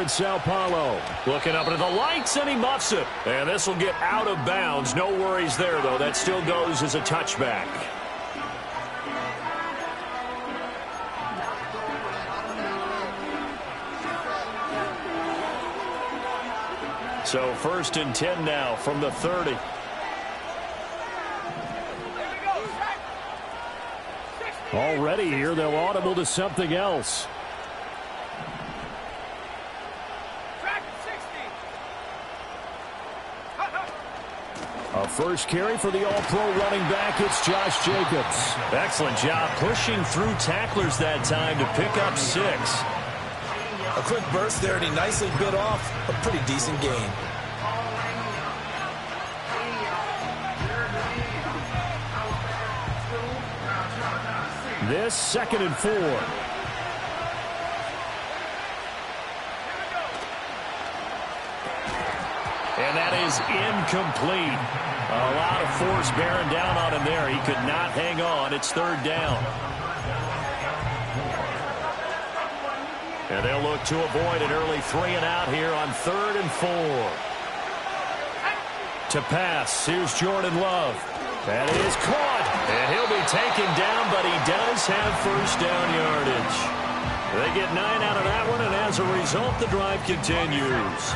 in Sao Paulo. Looking up into the lights, and he muffs it. And this will get out of bounds. No worries there, though. That still goes as a touchback. So 1st and 10 now from the 30. Already here, they'll audible to something else. A first carry for the all-pro running back. It's Josh Jacobs. Excellent job pushing through tacklers that time to pick up 6. A quick burst there, and he nicely bit off a pretty decent gain. This 2nd and 4. And that is incomplete. A lot of force bearing down on him there. He could not hang on. It's 3rd down. And they'll look to avoid an early 3 and out here on 3rd and 4. To pass, here's Jordan Love. That is caught. And he'll be taken down, but he does have 1st down yardage. They get 9 out of that one, and as a result, the drive continues.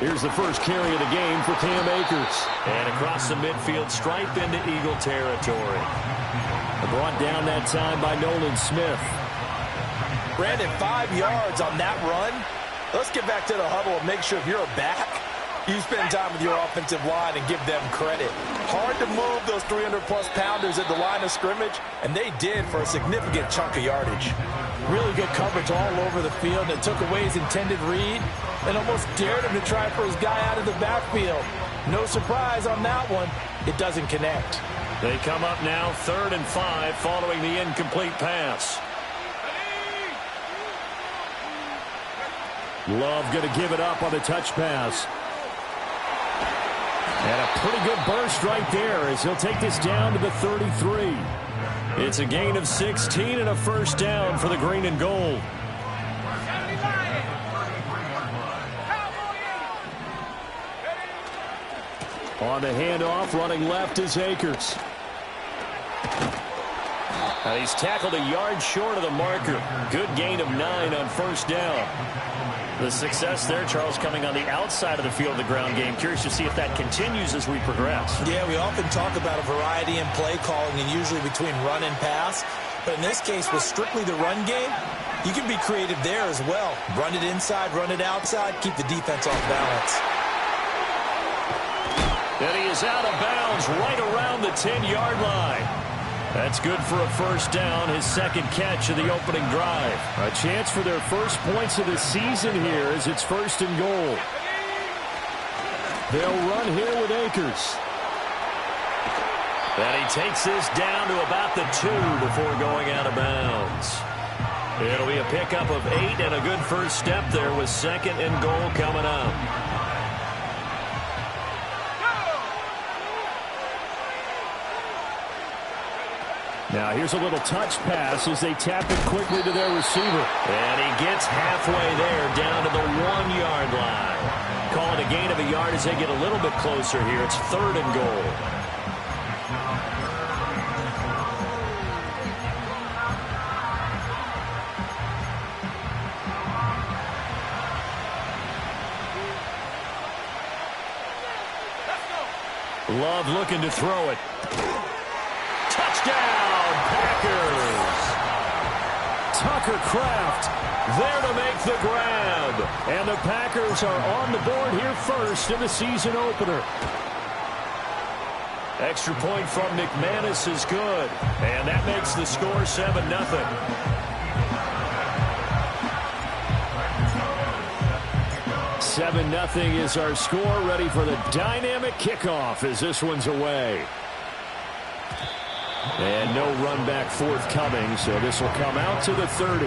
Here's the first carry of the game for Cam Akers. And across the midfield stripe into Eagle territory. Brought down that time by Nolan Smith. Brandon, 5 yards on that run. Let's get back to the huddle and make sure if you're a back, you spend time with your offensive line and give them credit. Hard to move those 300-plus pounders at the line of scrimmage, and they did for a significant chunk of yardage. Really good coverage all over the field and took away his intended read and almost dared him to try for his guy out of the backfield. No surprise on that one. It doesn't connect. They come up now 3rd and 5 following the incomplete pass. Love going to give it up on the touch pass. And a pretty good burst right there as he'll take this down to the 33. It's a gain of 16 and a 1st down for the green and gold. On the handoff, running left is Akers. Now he's tackled a yard short of the marker. Good gain of 9 on 1st down. The success there, Charles, coming on the outside of the field of the ground game. Curious to see if that continues as we progress. Yeah, we often talk about a variety in play calling and usually between run and pass. But in this case, with strictly the run game, you can be creative there as well. Run it inside, run it outside, keep the defense off balance. And he is out of bounds right around the 10-yard line. That's good for a 1st down, his 2nd catch of the opening drive. A chance for their first points of the season here as it's 1st and goal. They'll run here with Akers. And he takes this down to about the 2 before going out of bounds. It'll be a pickup of 8 and a good first step there with 2nd and goal coming up. Now here's a little touch pass as they tap it quickly to their receiver. And he gets halfway there down to the 1-yard line. Call it a gain of a yard as they get a little bit closer here. It's 3rd and goal. Love looking to throw it. Touchdown, Packers! Tucker Kraft there to make the grab. And the Packers are on the board here first in the season opener. Extra point from McManus is good. And that makes the score 7-0. Seven nothing is our score. Ready for the dynamic kickoff as this one's away. And no run back forthcoming, so this will come out to the 30.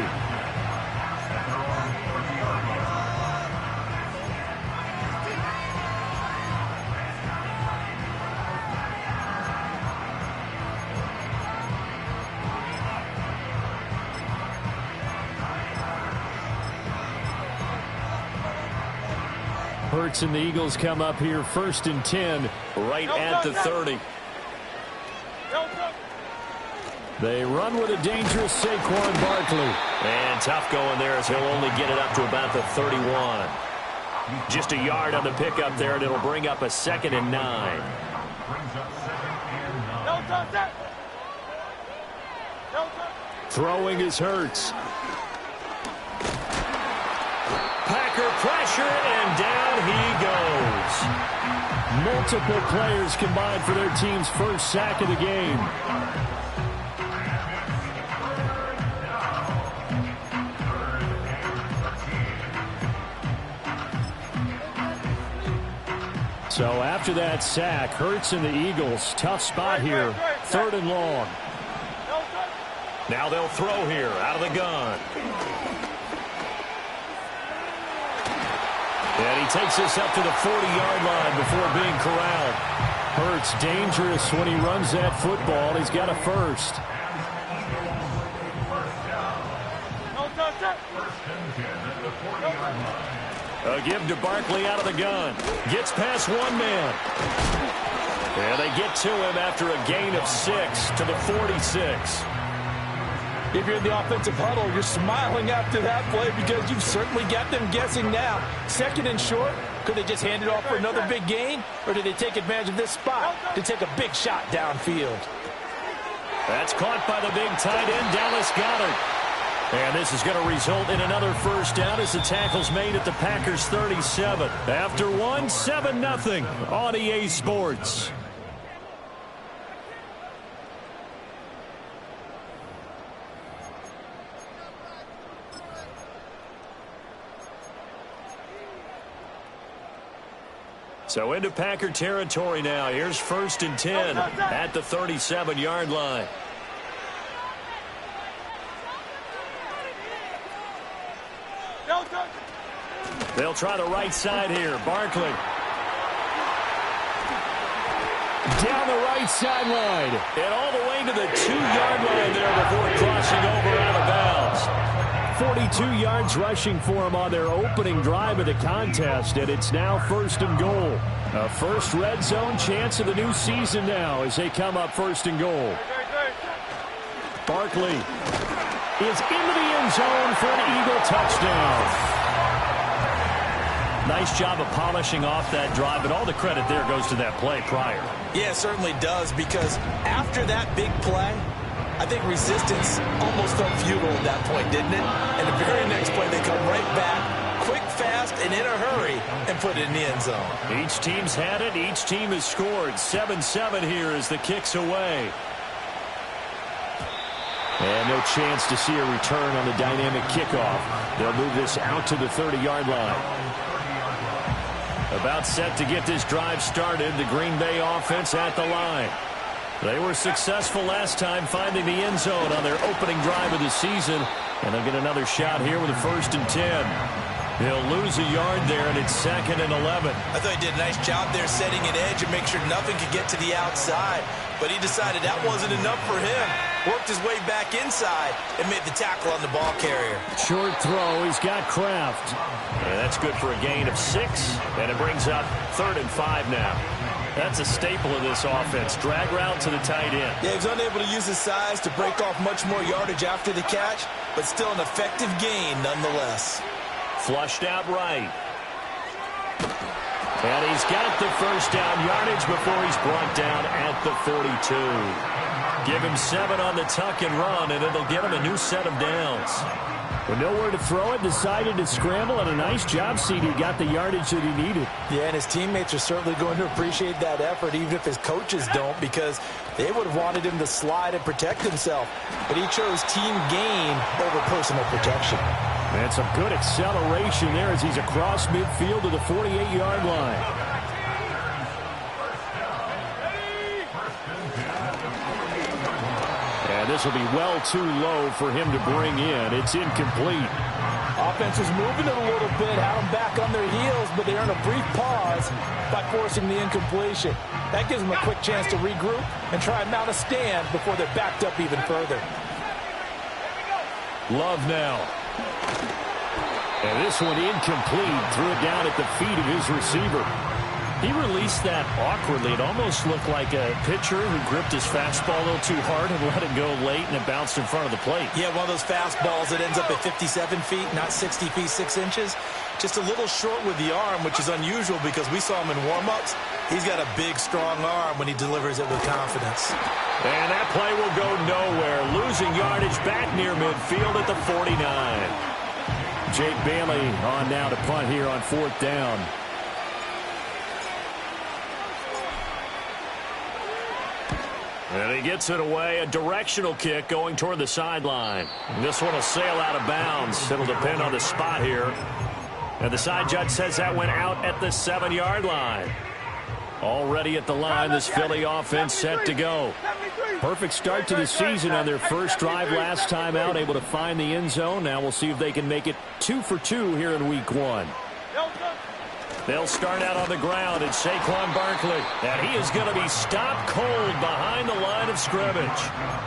Hurts and the Eagles come up here 1st and 10. Right at the 30. They run with a dangerous Saquon Barkley. And tough going there as he'll only get it up to about the 31. Just a yard on the pickup there, and it'll bring up a 2nd and 9. Throwing is Hurts. Packer pressure, and down he goes. Multiple players combined for their team's first sack of the game. So after that sack, Hurts and the Eagles, tough spot here, 3rd and long. Now they'll throw here out of the gun. And he takes this up to the 40-yard line before being corralled. Hurts dangerous when he runs that football. He's got a first. A give to Barkley out of the gun. Gets past one man. And they get to him after a gain of 6 to the 46. If you're in the offensive huddle, you're smiling after that play because you've certainly got them guessing now. 2nd and short, could they just hand it off for another big gain? Or did they take advantage of this spot to take a big shot downfield? That's caught by the big tight end, Dallas Goedert. And this is going to result in another first down as the tackle's made at the Packers' 37. After one, 7-0 on EA Sports. So into Packer territory now. Here's 1st and 10 at the 37-yard line. They'll try the right side here. Barkley. Down the right sideline. And all the way to the 2-yard line there before crossing over out of bounds. 42 yards rushing for him on their opening drive of the contest, and it's now 1st and goal. A first red zone chance of the new season now as they come up 1st and goal. Barkley is into the end zone for an Eagle touchdown. Nice job of polishing off that drive, but all the credit there goes to that play prior. Yeah, it certainly does, because after that big play, I think resistance almost felt futile at that point, didn't it? And the very next play, they come right back, quick, fast, and in a hurry, and put it in the end zone. Each team's had it. Each team has scored. 7-7 here as the kick's away. And no chance to see a return on the dynamic kickoff. They'll move this out to the 30-yard line. About set to get this drive started, the Green Bay offense at the line. They were successful last time finding the end zone on their opening drive of the season, and they'll get another shot here with a 1st and 10. They'll lose a yard there, and it's 2nd and 11. I thought he did a nice job there setting an edge and make sure nothing could get to the outside, but he decided that wasn't enough for him. Worked his way back inside and made the tackle on the ball carrier. Short throw. He's got Kraft. And that's good for a gain of 6, and it brings up 3rd and 5 now. That's a staple of this offense. Drag route to the tight end. Yeah, he was unable to use his size to break off much more yardage after the catch, but still an effective gain nonetheless. Flushed out right. And he's got the first down yardage before he's brought down at the 42. Give him 7 on the tuck and run, and it'll get him a new set of downs. With nowhere to throw it, decided to scramble, and a nice job, CD. Got the yardage that he needed. Yeah, and his teammates are certainly going to appreciate that effort, even if his coaches don't, because they would have wanted him to slide and protect himself. But he chose team gain over personal protection. And some good acceleration there as he's across midfield to the 48-yard line. And this will be well too low for him to bring in. It's incomplete. Offense was moving it a little bit, had them back on their heels, but they earn a brief pause by forcing the incompletion. That gives them a quick chance to regroup and try and mount a stand before they're backed up even further. Love now. And this one incomplete. Threw it down at the feet of his receiver. He released that awkwardly. It almost looked like a pitcher who gripped his fastball a little too hard and let it go late, and it bounced in front of the plate. Yeah, one of those fastballs that ends up at 57 feet, not 60 feet, 6 inches. Just a little short with the arm, which is unusual because we saw him in warm-ups. He's got a big, strong arm when he delivers it with confidence. And that play will go nowhere. Losing yardage back near midfield at the 49. Jake Bailey on now to punt here on 4th down. And he gets it away, a directional kick going toward the sideline. This one will sail out of bounds. It'll depend on the spot here. And the side judge says that went out at the 7-yard line. Already at the line, this Philly offense set to go. Perfect start to the season on their first drive last time out, able to find the end zone. Now we'll see if they can make it 2 for 2 here in week 1. They'll start out on the ground. It's Saquon Barkley. And he is going to be stopped cold behind the line of scrimmage.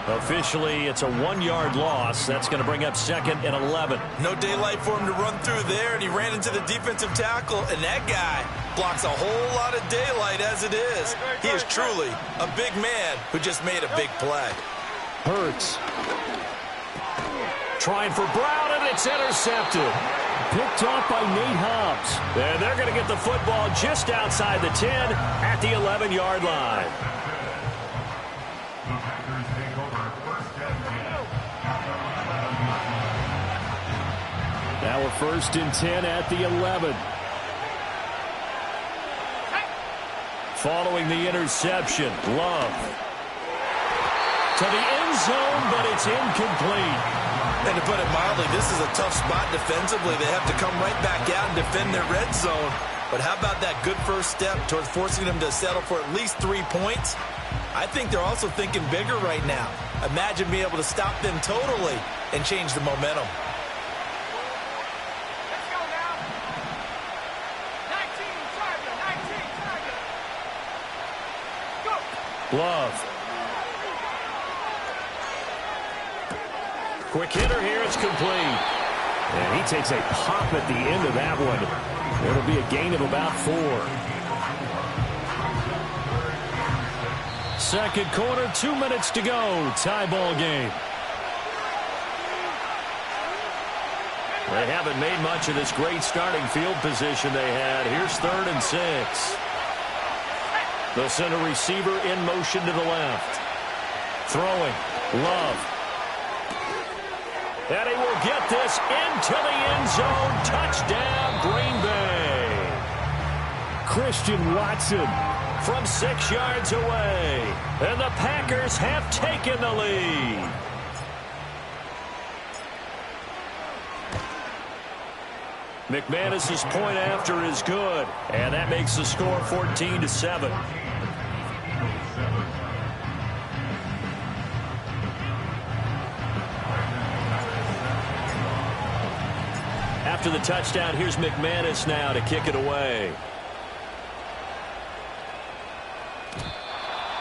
Officially, it's a 1-yard loss. That's going to bring up 2nd and 11. No daylight for him to run through there, and he ran into the defensive tackle, and that guy blocks a whole lot of daylight as it is. He is truly a big man who just made a big play. Hurts. Trying for Brown, and it's intercepted. Picked off by Nate Hobbs. And they're going to get the football just outside the 10 at the 11-yard line. Now we're 1st and 10 at the 11. Following the interception, Love. To the end zone, but it's incomplete. And to put it mildly, this is a tough spot defensively. They have to come right back out and defend their red zone. But how about that good first step towards forcing them to settle for at least 3 points? I think they're also thinking bigger right now. Imagine being able to stop them totally and change the momentum. Let's go now. 19, target, 19, target. Go. Love. Quick hitter here, it's complete. And he takes a pop at the end of that one. It'll be a gain of about 4. 2nd quarter, 2 minutes to go. Tie ball game. They haven't made much of this great starting field position they had. Here's 3rd and 6. The center receiver in motion to the left. Throwing. Love. And he will get this into the end zone. Touchdown, Green Bay. Christian Watson from 6 yards away. And the Packers have taken the lead. McManus's point after is good. And that makes the score 14-7. After the touchdown, here's McManus now to kick it away.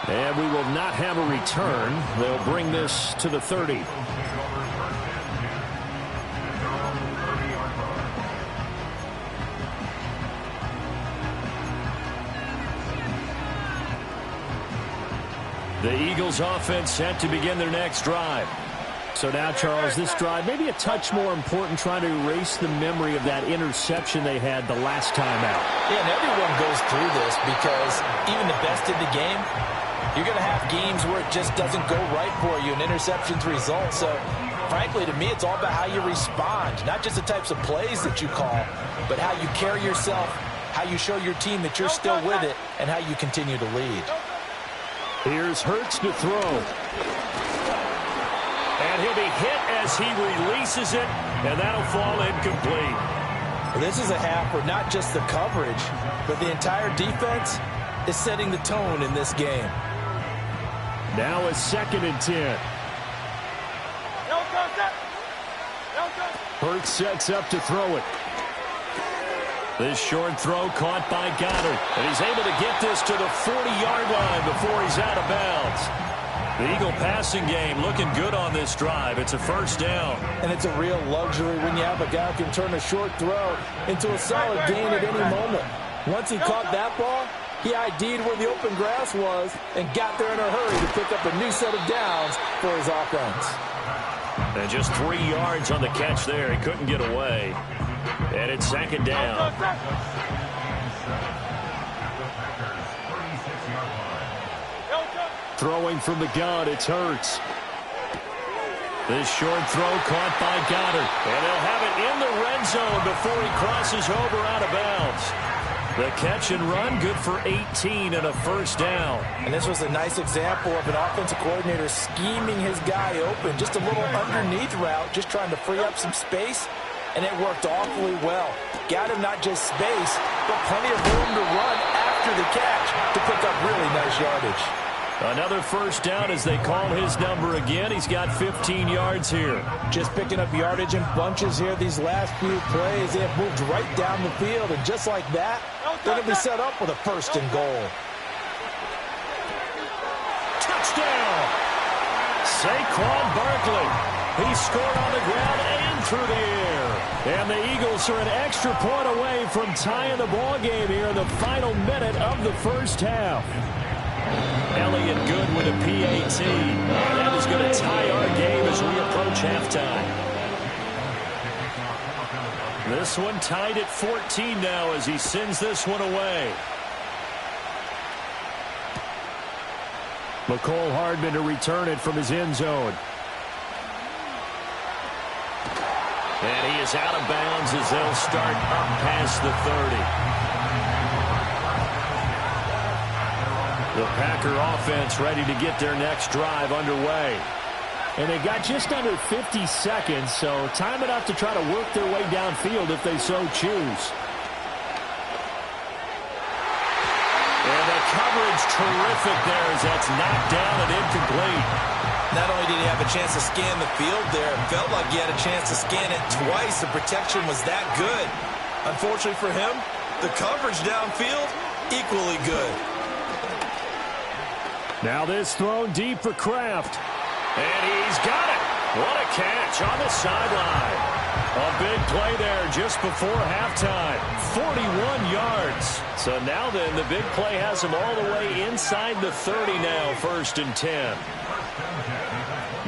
And we will not have a return. They'll bring this to the 30. The Eagles offense set to begin their next drive. So now, Charles, this drive maybe a touch more important, trying to erase the memory of that interception they had the last time out. Yeah, and everyone goes through this because even the best in the game, you're going to have games where it just doesn't go right for you and interceptions result. So, frankly, to me, it's all about how you respond, not just the types of plays that you call, but how you carry yourself, how you show your team that you're still with it, and how you continue to lead. Here's Hurts to throw. And he'll be hit as he releases it, and that'll fall incomplete. Well, this is a half where not just the coverage, but the entire defense is setting the tone in this game. Now a 2nd and 10. Hurts sets up to throw it. This short throw caught by Goddard. And he's able to get this to the 40-yard line before he's out of bounds. The Eagle passing game looking good on this drive. It's a first down. And it's a real luxury when you have a guy who can turn a short throw into a solid gain at any moment. Once he caught that ball, he ID'd where the open grass was and got there in a hurry to pick up a new set of downs for his offense. And just 3 yards on the catch there. He couldn't get away. And it's second down. Throwing from the gun, it's Hurts. This short throw caught by Goddard. And he'll have it in the red zone before he crosses over out of bounds. The catch and run, good for 18 and a first down. And this was a nice example of an offensive coordinator scheming his guy open. Just a little underneath route, just trying to free up some space. And it worked awfully well. Got him not just space, but plenty of room to run after the catch to pick up really nice yardage. Another first down as they call his number again. He's got 15 yards here. Just picking up yardage in bunches here these last few plays. They have moved right down the field, and just like that, they're going to be set up with a first and goal. Touchdown! Saquon Barkley. He scored on the ground and through the air. And the Eagles are an extra point away from tying the ball game here in the final minute of the first half. Elliott good with a PAT. That is going to tie our game as we approach halftime. This one tied at 14 now as he sends this one away. McCole Hardman to return it from his end zone. And he is out of bounds as they'll start up past the 30. The Packer offense ready to get their next drive underway. And they got just under 50 seconds, so time enough to try to work their way downfield if they so choose. And the coverage terrific there as that's knocked down and incomplete. Not only did he have a chance to scan the field there, it felt like he had a chance to scan it twice. The protection was that good. Unfortunately for him, the coverage downfield, equally good. Now this thrown deep for Kraft. And he's got it. What a catch on the sideline. A big play there just before halftime. 41 yards. So now then, the big play has him all the way inside the 30 now, 1st and 10.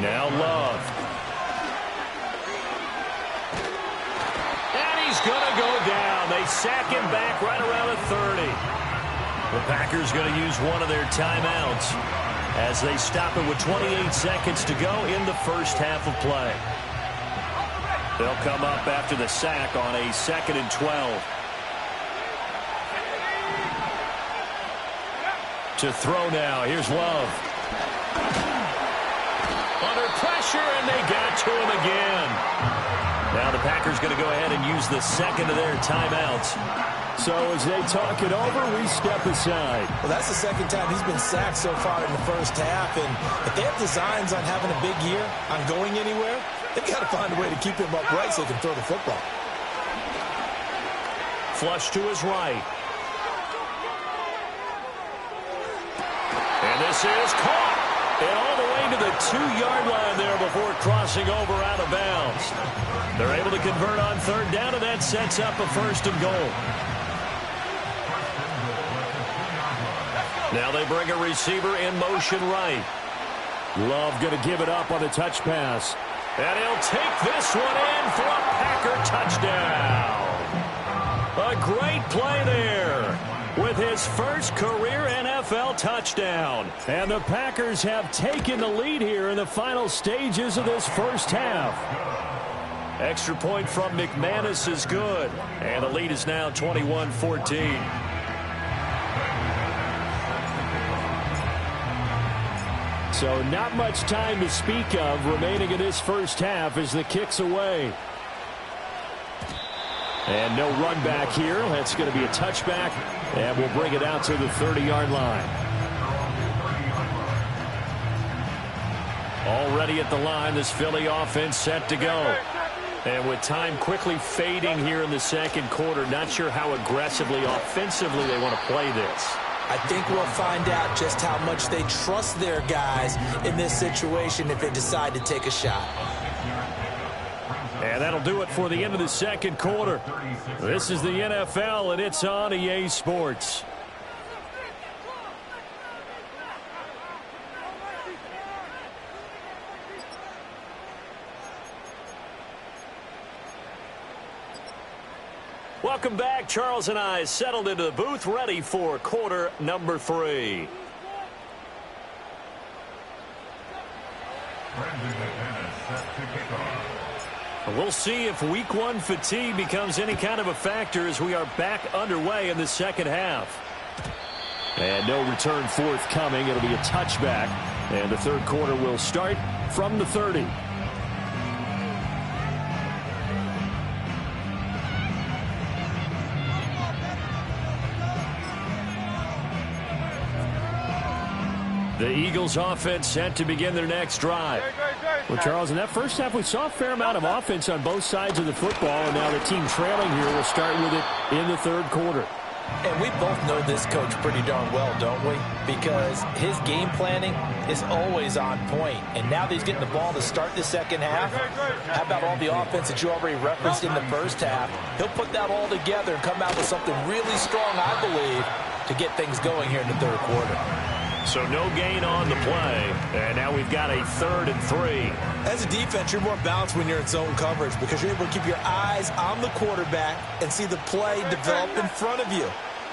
Now Love. And he's going to go down. They sack him back right around the 30. The Packers going to use one of their timeouts as they stop it with 28 seconds to go in the first half of play. They'll come up after the sack on a 2nd and 12. To throw now, here's Love. Under pressure, and they got to him again. Now the Packers going to go ahead and use the second of their timeouts. So as they talk it over, we step aside. Well, that's the second time he's been sacked so far in the first half. And if they have designs on having a big year, on going anywhere, they've got to find a way to keep him upright so they can throw the football. Flush to his right. And this is caught. And all the way to the 2-yard line there before crossing over out of bounds. They're able to convert on 3rd down, and that sets up a 1st and goal. Now they bring a receiver in motion right. Love going to give it up on the touch pass. And he'll take this one in for a Packer touchdown. A great play there with his first career NFL touchdown. And the Packers have taken the lead here in the final stages of this first half. Extra point from McManus is good. And the lead is now 21-14. So not much time to speak of remaining in this first half as the kick's away. And no run back here. That's going to be a touchback. And we'll bring it out to the 30-yard line. Already at the line, this Philly offense set to go. And with time quickly fading here in the second quarter, not sure how aggressively, offensively they want to play this. I think we'll find out just how much they trust their guys in this situation if they decide to take a shot. And that'll do it for the end of the second quarter. This is the NFL, and it's on EA Sports. Welcome back. Charles and I settled into the booth, ready for quarter number 3. We'll see if week 1 fatigue becomes any kind of a factor as we are back underway in the second half. And no return forthcoming. It'll be a touchback. And the third quarter will start from the 30. The Eagles offense set to begin their next drive. Well, Charles, in that first half, we saw a fair amount of offense on both sides of the football, and now the team trailing here will start with it in the third quarter. And we both know this coach pretty darn well, don't we? Because his game planning is always on point. And now that he's getting the ball to start the second half, how about all the offense that you already referenced in the first half? He'll put that all together and come out with something really strong, I believe, to get things going here in the third quarter. So no gain on the play, and now we've got a 3rd and 3. As a defense, you're more balanced when you're in zone coverage because you're able to keep your eyes on the quarterback and see the play develop in front of you.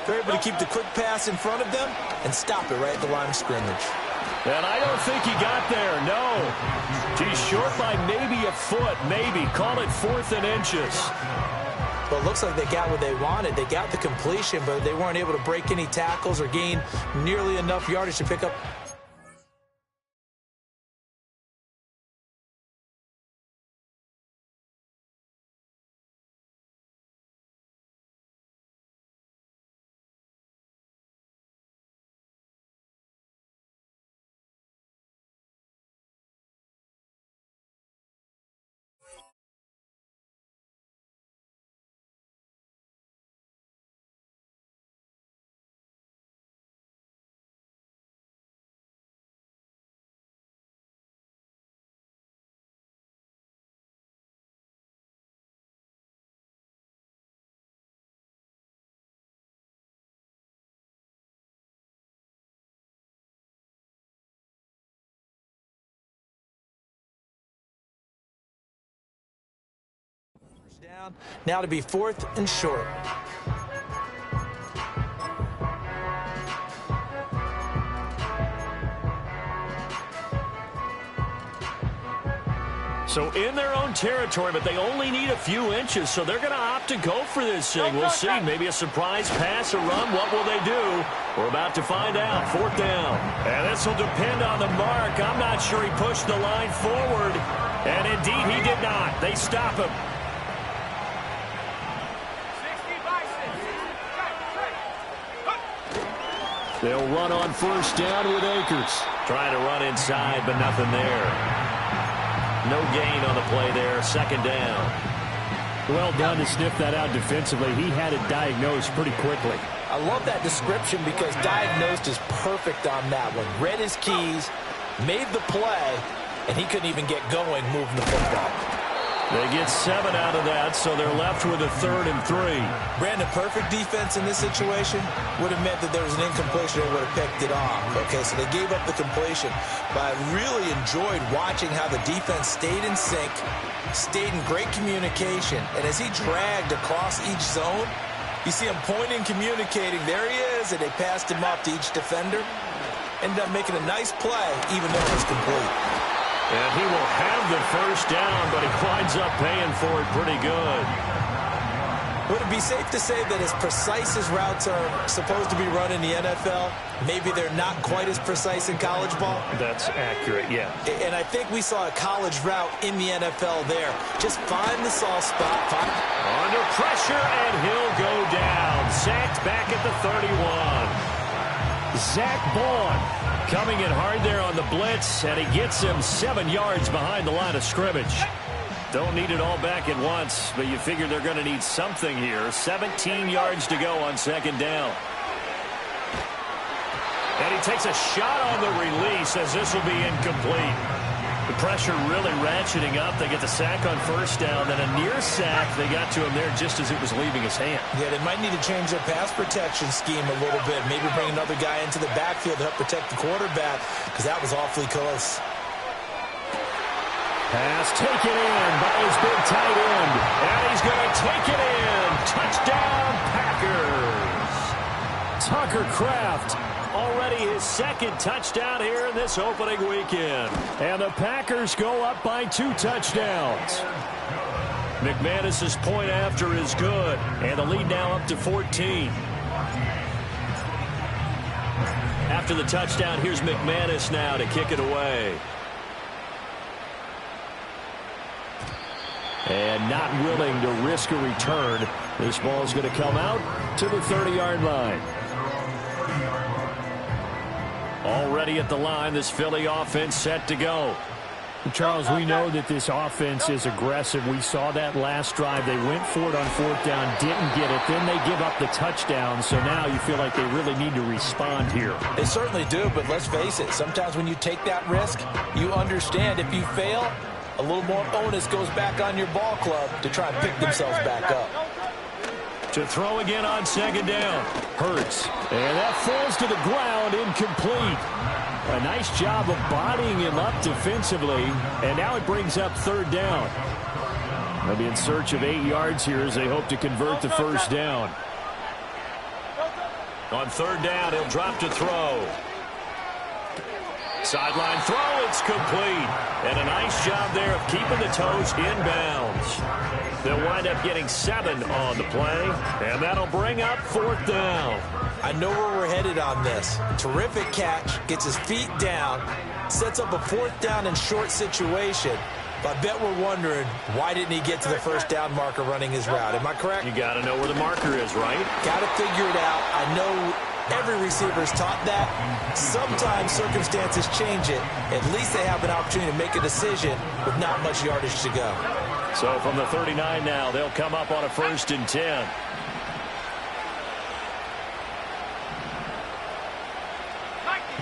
They're able to keep the quick pass in front of them and stop it right at the line of scrimmage. And I don't think he got there, no. He's short by maybe a foot, maybe. Call it 4th and inches. Well, it looks like they got what they wanted. They got the completion, but they weren't able to break any tackles or gain nearly enough yardage to pick up. Down. Now to be 4th and short. So in their own territory, but they only need a few inches, so they're going to opt to go for this thing. We'll see. Maybe a surprise pass, a run. What will they do? We're about to find out. 4th down. And this will depend on the mark. I'm not sure he pushed the line forward. And indeed, he did not. They stop him. They'll run on 1st down with Akers. Trying to run inside, but nothing there. No gain on the play there. 2nd down. Well done to sniff that out defensively. He had it diagnosed pretty quickly. I love that description because diagnosed is perfect on that one. Read his keys, made the play, and he couldn't even get going moving the football. They get 7 out of that, so they're left with a 3rd and 3. Brandon, perfect defense in this situation would have meant that there was an incompletion and would have picked it off. Okay, so they gave up the completion. But I really enjoyed watching how the defense stayed in sync, stayed in great communication. And as he dragged across each zone, you see him pointing, communicating. There he is, and they passed him off to each defender. Ended up making a nice play, even though it was complete. And he will have the 1st down, but he winds up paying for it pretty good. Would it be safe to say that as precise as routes are supposed to be run in the NFL, maybe they're not quite as precise in college ball? That's accurate, yeah. And I think we saw a college route in the NFL there. Just find the soft spot. Under pressure, and he'll go down. Sacked back at the 31. Zach Bourne coming in hard there on the blitz, and he gets him 7 yards behind the line of scrimmage. Don't need it all back at once, but you figure they're going to need something here. 17 yards to go on 2nd down. And he takes a shot on the release as this will be incomplete. The pressure really ratcheting up. They get the sack on first down, then a near sack. They got to him there just as it was leaving his hand. Yeah, they might need to change their pass protection scheme a little bit. Maybe bring another guy into the backfield to help protect the quarterback, because that was awfully close. Pass taken in by his big tight end. And he's going to take it in. Touchdown, Packers. Tucker Kraft. Already his second touchdown here in this opening weekend. And the Packers go up by 2 touchdowns. McManus's point after is good. And the lead now up to 14. After the touchdown, here's McManus now to kick it away. And not willing to risk a return. This ball is going to come out to the 30-yard line. Already at the line, this Philly offense set to go. Charles, we know that this offense is aggressive. We saw that last drive. They went for it on 4th down, didn't get it. Then they give up the touchdown. So now you feel like they really need to respond here. They certainly do, but let's face it. Sometimes when you take that risk, you understand if you fail, a little more onus goes back on your ball club to try and pick themselves back up. To throw again on 2nd down. Hurts. And that falls to the ground, incomplete. A nice job of bodying him up defensively. And now it brings up 3rd down. They'll be in search of 8 yards here as they hope to convert the 1st down. On 3rd down, he'll drop to throw. Sideline throw, it's complete. And a nice job there of keeping the toes inbounds. They'll wind up getting 7 on the play, and that'll bring up 4th down. I know where we're headed on this. Terrific catch, gets his feet down, sets up a 4th down and short situation. But I bet we're wondering, why didn't he get to the 1st down marker running his route? Am I correct? You got to know where the marker is, right? Got to figure it out. I know every receiver is taught that. Sometimes circumstances change it. At least they have an opportunity to make a decision with not much yardage to go. So from the 39 now, they'll come up on a 1st and 10.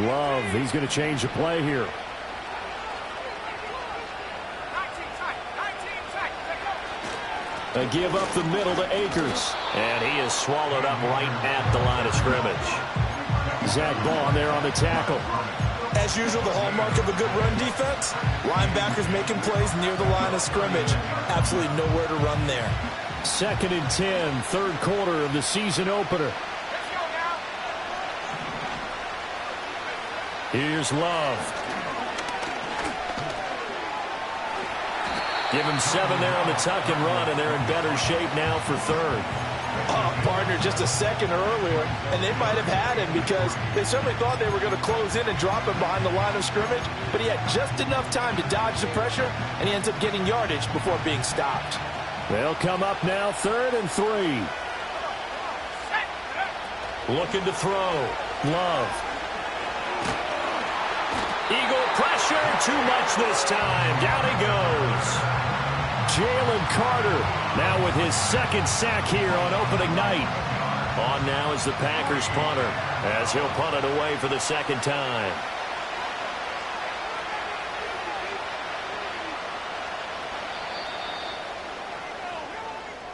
Love, he's going to change the play here. They give up the middle to Akers. And he is swallowed up right at the line of scrimmage. Zach Bond there on the tackle. As usual, the hallmark of a good run defense, linebackers making plays near the line of scrimmage. Absolutely nowhere to run there. 2nd and 10, 3rd quarter of the season opener. Here's Love. Give him 7 there on the tuck and run, and they're in better shape now for 3rd. Oh, partner, just a second earlier, and they might have had him because they certainly thought they were going to close in and drop him behind the line of scrimmage, but he had just enough time to dodge the pressure, and he ends up getting yardage before being stopped. They'll come up now 3rd and 3. Looking to throw. Love. Eagle pressure, too much this time. Down he goes. Jalen Carter now with his 2nd sack here on opening night. On now is the Packers punter as he'll punt it away for the 2nd time.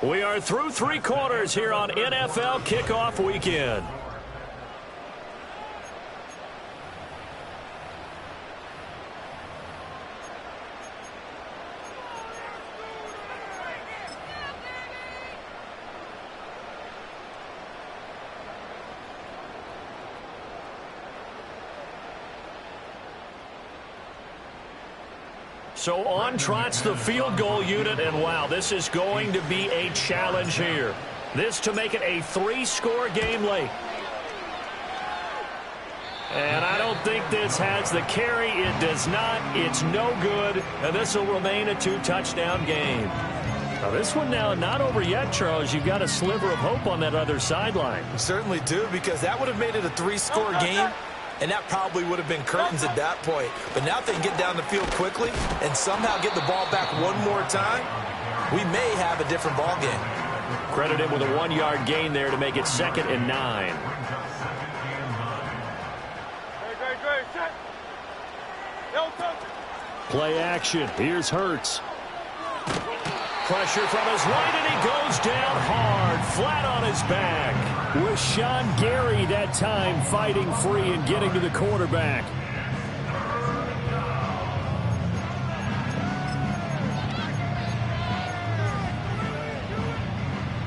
We are through 3 quarters here on NFL Kickoff Weekend. So on trots the field goal unit, and wow, this is going to be a challenge here. This to make it a 3-score game late. And I don't think this has the carry. It does not. It's no good. And this will remain a 2-touchdown game. Now this one now not over yet, Charles. You've got a sliver of hope on that other sideline. You certainly do, because that would have made it a 3-score game. And that probably would have been curtains at that point. But now if they can get down the field quickly and somehow get the ball back one more time, we may have a different ball game. Credit him with a 1-yard gain there to make it 2nd and 9. Play action. Here's Hurts. Pressure from his right, and he goes down hard, flat on his back. With Sean Gary that time fighting free and getting to the quarterback.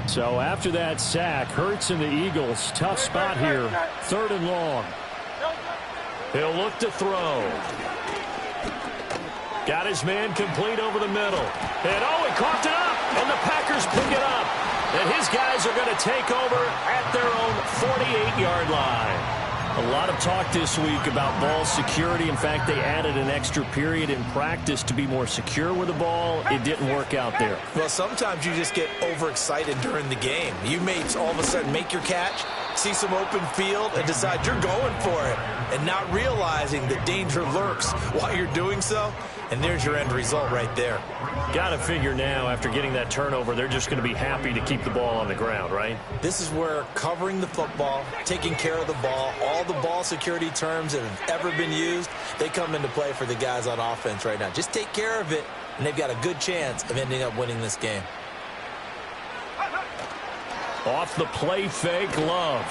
So after that sack, Hurts and the Eagles, tough spot here. 3rd and long. He'll look to throw. Got his man complete over the middle. And he coughed it up, and the Packers pick it up. And his guys are going to take over at their own 48-yard line. A lot of talk this week about ball security. In fact, they added an extra period in practice to be more secure with the ball. It didn't work out there. Well, sometimes you just get overexcited during the game. You may all of a sudden make your catch, see some open field, and decide you're going for it, and not realizing the danger lurks while you're doing so. And there's your end result right there. Got to figure now, after getting that turnover, they're just going to be happy to keep the ball on the ground, right? This is where covering the football, taking care of the ball, all the ball security terms that have ever been used, they come into play for the guys on offense right now. Just take care of it, and they've got a good chance of ending up winning this game. Off the play fake, Love.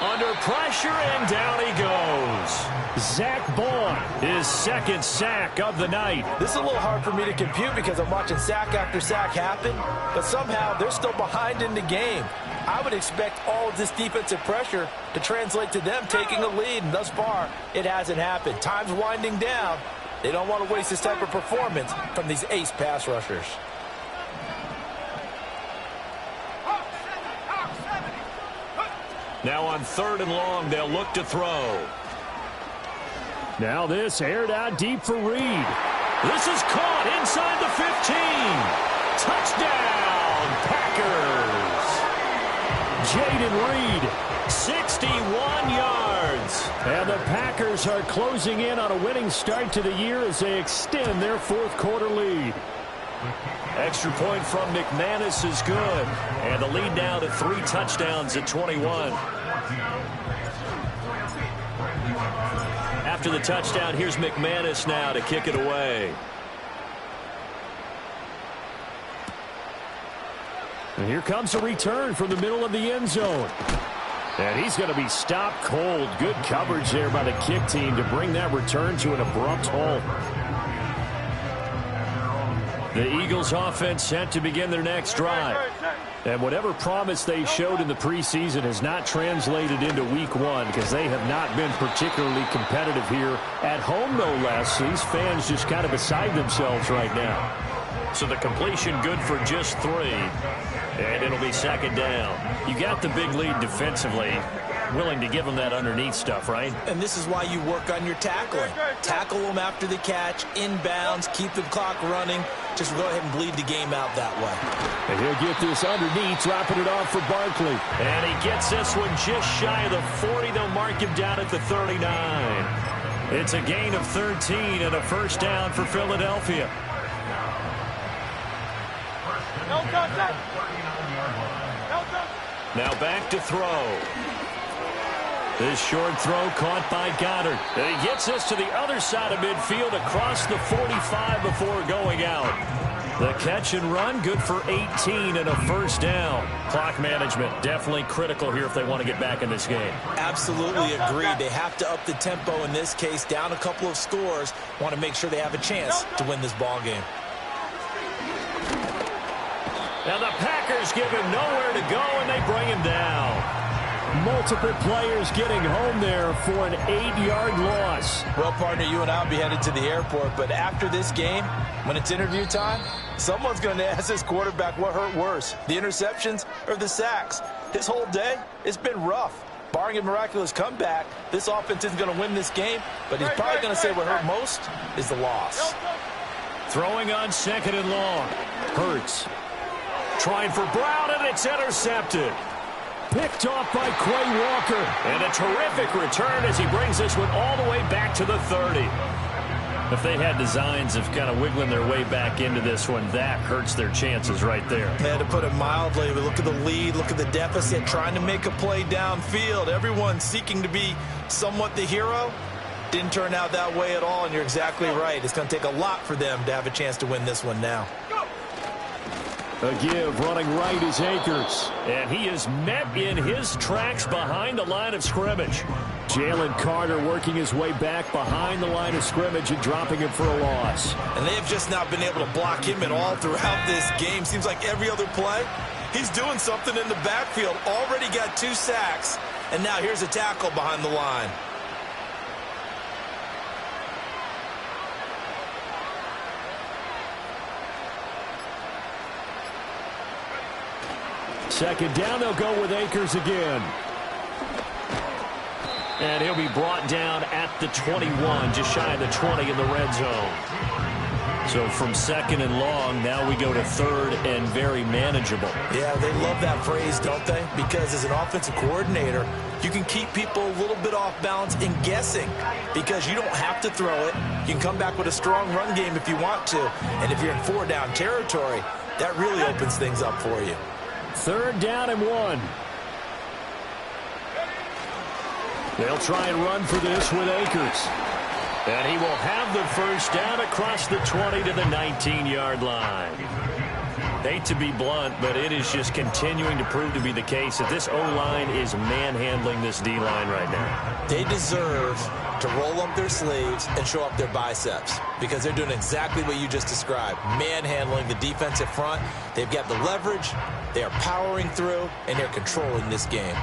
Under pressure, and down he goes. Zach Baun, his 2nd sack of the night. This is a little hard for me to compute because I'm watching sack after sack happen, but somehow they're still behind in the game. I would expect all of this defensive pressure to translate to them taking a lead, and thus far, it hasn't happened. Time's winding down. They don't want to waste this type of performance from these ace pass rushers. Now on 3rd and long, they'll look to throw. Now this aired out deep for Reed. This is caught inside the 15. Touchdown, Packers. Jaden Reed. 61 yards. And the Packers are closing in on a winning start to the year as they extend their 4th quarter lead. Extra point from McManus is good. And the lead now to 3 touchdowns at 21. After the touchdown, here's McManus now to kick it away. And here comes a return from the middle of the end zone. And he's going to be stopped cold. Good coverage there by the kick team to bring that return to an abrupt halt. The Eagles offense set to begin their next drive. And whatever promise they showed in the preseason has not translated into week 1 because they have not been particularly competitive here at home, no less. These fans just kind of beside themselves right now. So the completion good for just 3. And it'll be 2nd down. You got the big lead defensively. Willing to give them that underneath stuff, right? And this is why you work on your tackling. Tackle them after the catch, inbounds, keep the clock running. Just go ahead and bleed the game out that way. And he'll get this underneath, dropping it off for Barkley. And he gets this one just shy of the 40. They'll mark him down at the 39. It's a gain of 13 and a 1st down for Philadelphia. Now back to throw. This short throw caught by Goddard. And he gets this to the other side of midfield across the 45 before going out. The catch and run good for 18 and a 1st down. Clock management definitely critical here if they want to get back in this game. Absolutely agreed. They have to up the tempo in this case. Down a couple of scores. Want to make sure they have a chance to win this ball game. Now the Packers give him nowhere to go and they bring him down. Multiple players getting home there for an 8-yard loss. Well, partner, you and I will be headed to the airport, but after this game, when it's interview time, someone's going to ask this quarterback what hurt worse, the interceptions or the sacks. His whole day, it's been rough. Barring a miraculous comeback, this offense isn't going to win this game, but he's probably going to say what hurt most is the loss. Throwing on 2nd and long. Hurts. Trying for Brown, and it's intercepted. Picked off by Quay Walker. And a terrific return as he brings this one all the way back to the 30. If they had designs of kind of wiggling their way back into this one, that hurts their chances right there. To put it mildly, but look at the lead, look at the deficit, trying to make a play downfield. Everyone seeking to be somewhat the hero. Didn't turn out that way at all, and you're exactly right. It's going to take a lot for them to have a chance to win this one now. A give running right is Akers. And he is met in his tracks behind the line of scrimmage. Jalen Carter working his way back behind the line of scrimmage and dropping him for a loss. And they have just not been able to block him at all throughout this game. Seems like every other play, he's doing something in the backfield. Already got 2 sacks, and now here's a tackle behind the line. Second down, they'll go with Akers again. And he'll be brought down at the 21, just shy of the 20 in the red zone. So from second and long, now we go to third and very manageable. Yeah, they love that phrase, don't they? Because as an offensive coordinator, you can keep people a little bit off balance and guessing because you don't have to throw it. You can come back with a strong run game if you want to. And if you're in 4-down territory, that really opens things up for you. Third down and 1. They'll try and run for this with Akers. And he will have the first down across the 20 to the 19-yard line. Hate to be blunt, but it is just continuing to prove to be the case that this O-line is manhandling this D-line right now. They deserve to roll up their sleeves and show up their biceps because they're doing exactly what you just described, manhandling the defensive front. They've got the leverage, they are powering through, and they're controlling this game.